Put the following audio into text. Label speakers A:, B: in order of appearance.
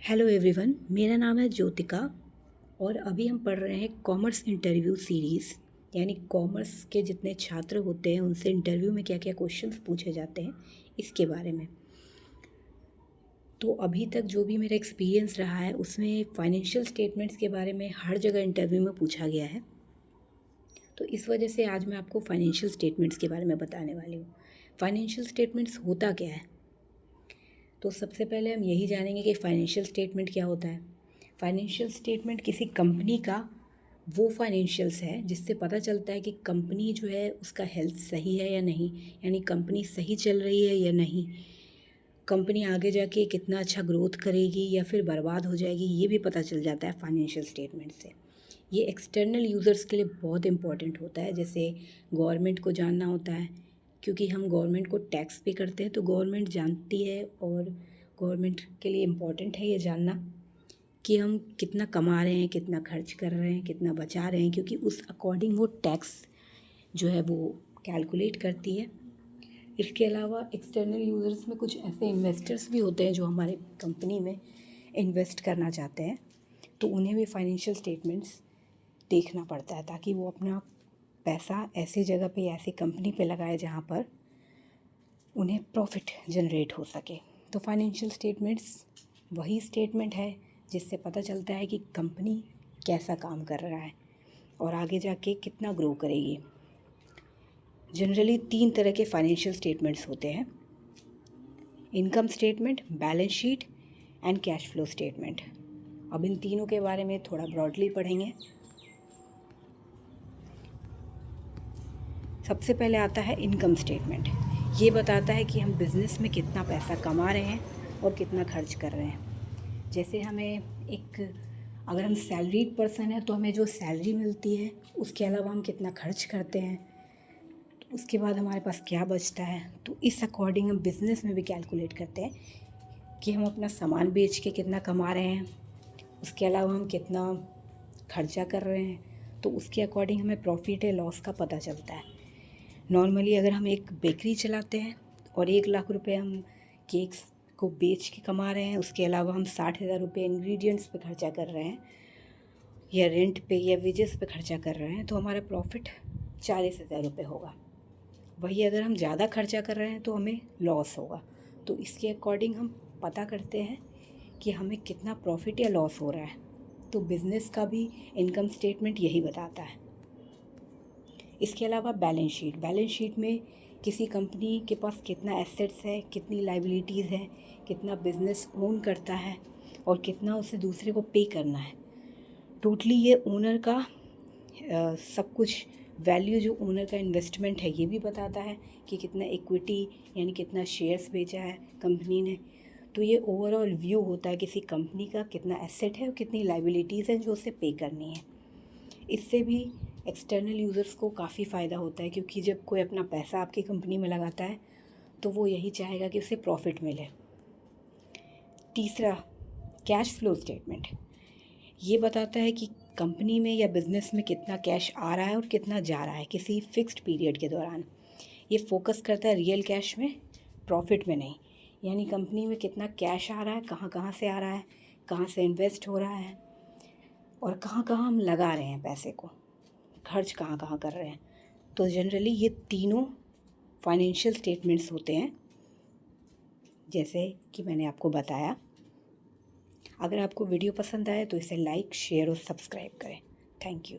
A: Hello everyone, मेरा नाम है ज्योतिका और अभी हम पढ़ रहे हैं कॉमर्स इंटरव्यू सीरीज़। यानी कॉमर्स के जितने छात्र होते हैं उनसे इंटरव्यू में क्या क्या क्वेश्चंस पूछे जाते हैं इसके बारे में। तो अभी तक जो भी मेरा एक्सपीरियंस रहा है उसमें फाइनेंशियल स्टेटमेंट्स के बारे में हर जगह इंटरव्यू में पूछा गया है। तो इस वजह से आज मैं आपको फाइनेंशियल स्टेटमेंट्स के बारे में बताने वाली हूँ। फाइनेंशियल स्टेटमेंट्स होता क्या है? तो सबसे पहले हम यही जानेंगे कि फ़ाइनेंशियल स्टेटमेंट क्या होता है। फ़ाइनेंशियल स्टेटमेंट किसी कंपनी का वो फाइनेंशियल्स है जिससे पता चलता है कि कंपनी जो है उसका हेल्थ सही है या नहीं, यानी कंपनी सही चल रही है या नहीं, कंपनी आगे जाके कितना अच्छा ग्रोथ करेगी या फिर बर्बाद हो जाएगी, ये भी पता चल जाता है फाइनेंशियल स्टेटमेंट से। ये एक्सटर्नल यूज़र्स के लिए बहुत इंपॉर्टेंट होता है। जैसे गवर्नमेंट को जानना होता है, क्योंकि हम गवर्नमेंट को टैक्स पे करते हैं, तो गवर्नमेंट जानती है और गवर्नमेंट के लिए इम्पॉर्टेंट है ये जानना कि हम कितना कमा रहे हैं, कितना खर्च कर रहे हैं, कितना बचा रहे हैं, क्योंकि उस अकॉर्डिंग वो टैक्स जो है वो कैलकुलेट करती है। इसके अलावा एक्सटर्नल यूज़र्स में कुछ ऐसे इन्वेस्टर्स भी होते हैं जो हमारे कंपनी में इन्वेस्ट करना चाहते हैं, तो उन्हें भी फाइनेंशियल स्टेटमेंट्स देखना पड़ता है ताकि वो अपना पैसा ऐसी जगह पे, ऐसी कंपनी पे लगाए जहाँ पर उन्हें प्रॉफिट जनरेट हो सके। तो फाइनेंशियल स्टेटमेंट्स वही स्टेटमेंट है जिससे पता चलता है कि कंपनी कैसा काम कर रहा है और आगे जाके कितना ग्रो करेगी। जनरली 3 तरह के फाइनेंशियल स्टेटमेंट्स होते हैं: income statement, balance sheet and cash flow statement. अब इन तीनों के बारे में थोड़ा ब्रॉडली पढ़ेंगे। सबसे पहले आता है इनकम स्टेटमेंट। ये बताता है कि हम बिज़नेस में कितना पैसा कमा रहे हैं और कितना खर्च कर रहे हैं। जैसे हमें अगर हम सैलरीड पर्सन हैं तो हमें जो सैलरी मिलती है उसके अलावा हम कितना खर्च करते हैं, तो उसके बाद हमारे पास क्या बचता है, तो इस अकॉर्डिंग हम बिज़नेस में भी कैलकुलेट करते हैं कि हम अपना सामान बेच के कितना कमा रहे हैं, उसके अलावा हम कितना खर्चा कर रहे हैं, तो उसके अकॉर्डिंग हमें प्रॉफिट या लॉस का पता चलता है। नॉर्मली अगर हम एक बेकरी चलाते हैं और 1 लाख रुपए हम केक्स को बेच के कमा रहे हैं, उसके अलावा हम 60,000 रुपये इंग्रेडिएंट्स पे खर्चा कर रहे हैं या रेंट पे या वेजेस पे खर्चा कर रहे हैं, तो हमारा प्रॉफिट 40,000 रुपये होगा। वही अगर हम ज़्यादा खर्चा कर रहे हैं तो हमें लॉस होगा। तो इसके अकॉर्डिंग हम पता करते हैं कि हमें कितना प्रॉफिट या लॉस हो रहा है। तो बिज़नेस का भी इनकम स्टेटमेंट यही बताता है। इसके अलावा बैलेंस शीट में किसी कंपनी के पास कितना एसेट्स है, कितनी लाइबिलिटीज़ है, कितना बिज़नेस ओन करता है और कितना उसे दूसरे को पे करना है। टोटली ये ओनर का सब कुछ वैल्यू, जो ओनर का इन्वेस्टमेंट है, ये भी बताता है कि कितना इक्विटी यानी कितना शेयर्स बेचा है कंपनी ने। तो ये ओवरऑल व्यू होता है किसी कंपनी का, कितना एसेट है और कितनी लाइबिलिटीज़ हैं जो उसे पे करनी है। इससे भी एक्सटर्नल यूज़र्स को काफ़ी फ़ायदा होता है, क्योंकि जब कोई अपना पैसा आपकी कंपनी में लगाता है तो वो यही चाहेगा कि उसे प्रॉफिट मिले। तीसरा, कैश फ्लो स्टेटमेंट। ये बताता है कि कंपनी में या बिज़नेस में कितना कैश आ रहा है और कितना जा रहा है किसी फिक्स्ड पीरियड के दौरान। ये फोकस करता है रियल कैश में, प्रॉफिट में नहीं। यानी कंपनी में कितना कैश आ रहा है, कहाँ कहाँ से आ रहा है, कहाँ से इन्वेस्ट हो रहा है और कहाँ कहाँ हम लगा रहे हैं पैसे को, खर्च कहाँ कहाँ कर रहे हैं। तो जनरली ये तीनों फाइनेंशियल स्टेटमेंट्स होते हैं जैसे कि मैंने आपको बताया। अगर आपको वीडियो पसंद आए तो इसे लाइक, शेयर और सब्सक्राइब करें। Thank you.